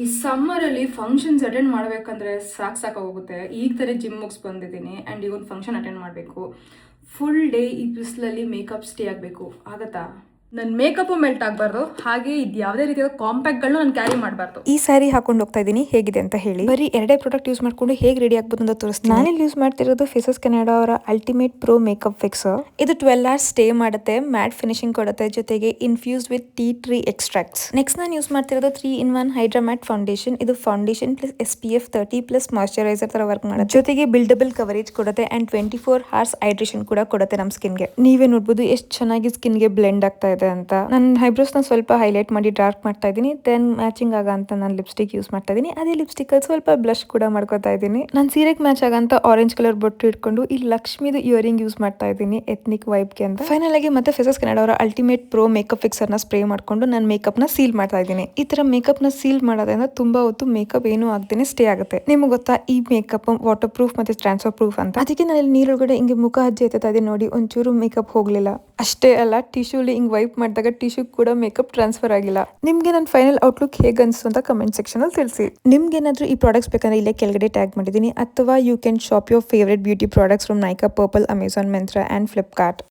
ಈ ಸಮ್ಮರಲ್ಲಿ functions attend ಮಾಡಬೇಕಂದ್ರೆ ಸಾಕಾಗೋಗುತ್ತೆ. ಈಗ ಥರ ಜಿಮ್ ಮುಗಿಸ್ ಬಂದಿದ್ದೀನಿ ಆ್ಯಂಡ್ ಈಗ ಒಂದು ಫಂಕ್ಷನ್ ಅಟೆಂಡ್ ಮಾಡಬೇಕು. ಫುಲ್ ಡೇ ಈ ಬಿಸಿಲಲ್ಲಿ ಮೇಕಪ್ ಸ್ಟೇ ಆಗಬೇಕು. ಆಗತ್ತಾ? ನನ್ನ ಮೇಕಪ್ಪು ಮೆಲ್ಟ್ ಆಗಬಾರ್ದು, ಹಾಗೆ ಇದು ಯಾವುದೇ ರೀತಿಯ ಕಾಂಪ್ಯಾಕ್ಟ್ಗಳನ್ನ ನಾನು ಕ್ಯಾರಿ ಮಾಡಬಾರ್ದು. ಈ ಸ್ಯಾರಿ ಹಾಕೊಂಡು ಹೋಗ್ತಾ ಇದ್ದೀನಿ, ಹೇಗಿದೆ ಅಂತ ಹೇಳಿ. ಬರೀ ಎರಡೇ ಪ್ರಾಡಕ್ಟ್ ಯೂಸ್ ಮಾಡ್ಕೊಂಡು ಹೇಗೆ ರೆಡಿ ಆಗ್ಬೋದು ಅಂತ ತೋರಿಸ್ತೀನಿ. ನಾನಿಲ್ಲಿ ಯೂಸ್ ಮಾಡ್ತಿರೋದು ಫೇಸಸ್ ಕೆನಡಾ ಅವರ ಅಲ್ಟಿಮೇಟ್ ಪ್ರೋ ಮೇಕಪ್ ಫಿಕ್ಸರ್. ಇದು 12 hours ಸ್ಟೇ ಮಾಡುತ್ತೆ, ಮ್ಯಾಟ್ ಫಿನಿಶಿಂಗ್ ಕೊಡುತ್ತೆ, ಜೊತೆಗೆ infuse with tea tree extracts. Next ನಾನು ಯೂಸ್ ಮಾಡ್ತಿರೋದು 3-in-1 ಹೈಡ್ರಾ ಮ್ಯಾಟ್ ಫೌಂಡೇಶನ್. ಇದು foundation plus SPF 30 plus moisturiser ತರ ವರ್ಕ್ ಮಾಡುತ್ತೆ, ಜೊತೆಗೆ ಬಿಲ್ಡಬಲ್ ಕವರೇಜ್ ಕೊಡುತ್ತೆ ಅಂಡ್ 24 hours ಹೈಡ್ರೇಷನ್ ಕೂಡ ಕೊಡುತ್ತೆ ನಮ್ಮ ಸ್ಕಿನ್ಗೆ. ನೀವೇ ನೋಡ್ಬೋದು ಎಷ್ಟು ಚೆನ್ನಾಗಿ ಸ್ಕಿನ್ಗೆ ಬ್ಲೆಂಡ್ ಆಗ್ತಾ ಇದೆ ಅಂತ. ನನ್ನ ಐಬ್ರೋಸ್ ನ ಸ್ವಲ್ಪ ಹೈಲೈಟ್ ಮಾಡಿ ಡಾರ್ಕ್ ಮಾಡ್ತಾ ಇದ್ದೀನಿ. ದೆನ್ ಮ್ಯಾಚಿಂಗ್ ಆಗಂತ ನಾನು ಲಿಪ್ಸ್ಟಿಕ್ ಯೂಸ್ ಮಾಡ್ತಾ ಇದ್ದೀನಿ. ಅದೇ ಲಿಪ್ಸ್ಟಿಕ್ ಅಲ್ಲಿ ಸ್ವಲ್ಪ ಬ್ಲಶ್ ಕೂಡ ಮಾಡ್ಕೊತಾ ಇದ್ದೀನಿ. ನಾನು ಸೀರೆಗೆ ಮ್ಯಾಚ್ ಆಗಂತ ಆರೆಂಜ್ ಕಲರ್ ಬೊಟ್ಟು ಇಟ್ಕೊಂಡು ಈ ಲಕ್ಷ್ಮಿದು ಇಯರಿಂಗ್ ಯೂಸ್ ಮಾಡ್ತಾ ಇದ್ದೀನಿ ಎಥ್ನಿಕ್ ವೈಬ್ಗೆ ಅಂತ. ಫೈನಲ್ ಆಗಿ ಮತ್ತೆ ಫೇಸಸ್ ಕೆನಡಾ ಅವರ ಅಲ್ಟಿಮೇಟ್ ಪ್ರೋ ಮೇಕಪ್ ಫಿಕ್ಸರ್ ನ ಸ್ಪ್ರೇ ಮಾಡ್ಕೊಂಡು ನನ್ನ ಮೇಕಪ್ ನ ಸೀಲ್ ಮಾಡ್ತಾ ಇದ್ದೀನಿ. ಈ ತರ ಮೇಕಪ್ ನ ಸೀಲ್ ಮಾಡೋದ್ರಿಂದ ತುಂಬಾ ಹೊತ್ತು ಮೇಕಪ್ ಏನು ಆಗದೇನೆ ಸ್ಟೇ ಆಗುತ್ತೆ. ನಿಮ್ಗೆ ಗೊತ್ತಾ ಈ ಮೇಕಪ್ ವಾಟರ್ ಪ್ರೂಫ್ ಮತ್ತೆ ಟ್ರಾನ್ಸ್ಫರ್ ಪ್ರೂಫ್ ಅಂತ. ಅದಕ್ಕೆ ನಾನು ನೀರೊಳಗಡೆ ಹಿಂಗೆ ಮುಖ ಹಜ್ಜಿ ಎತ್ತಾ ಇದ್ದೀನಿ ನೋಡಿ, ಒಂಚೂರು ಮೇಕಪ್ ಹೋಗ್ಲಿಲ್ಲ. ಅಷ್ಟೇ ಅಲ್ಲ, ಟಿಶ್ಯೂಲಿ ಹಿಂಗ್ ವೈಪ್ ಮಾಡಿದಾಗ ಟಿಶ್ಯೂ ಕೂಡ ಮೇಕಪ್ ಟ್ರಾನ್ಸ್ಫರ್ ಆಗಿಲ್ಲ. ನಿಮ್ಗೆ ನನ್ನ ಫೈನಲ್ ಔಟ್ಲುಕ್ ಹೇಗೆ ಅನಿಸ್ತು ಅಂತ ಕಮೆಂಟ್ ಸೆಕ್ಷನ್ ಅಲ್ಲಿ ತಿಳಿಸಿ. ನಿಮ್ಗೆ ಏನಾದ್ರೂ ಈ ಪ್ರಾಡಕ್ಟ್ಸ್ ಬೇಕಂದ್ರೆ ಇಲ್ಲೇ ಕೆಳಗಡೆ ಟ್ಯಾಗ್ ಮಾಡಿದ್ದೀನಿ, ಅಥವಾ you can shop your favourite beauty products from Nykaa, Purplle, Amazon, Myntra and Flipkart.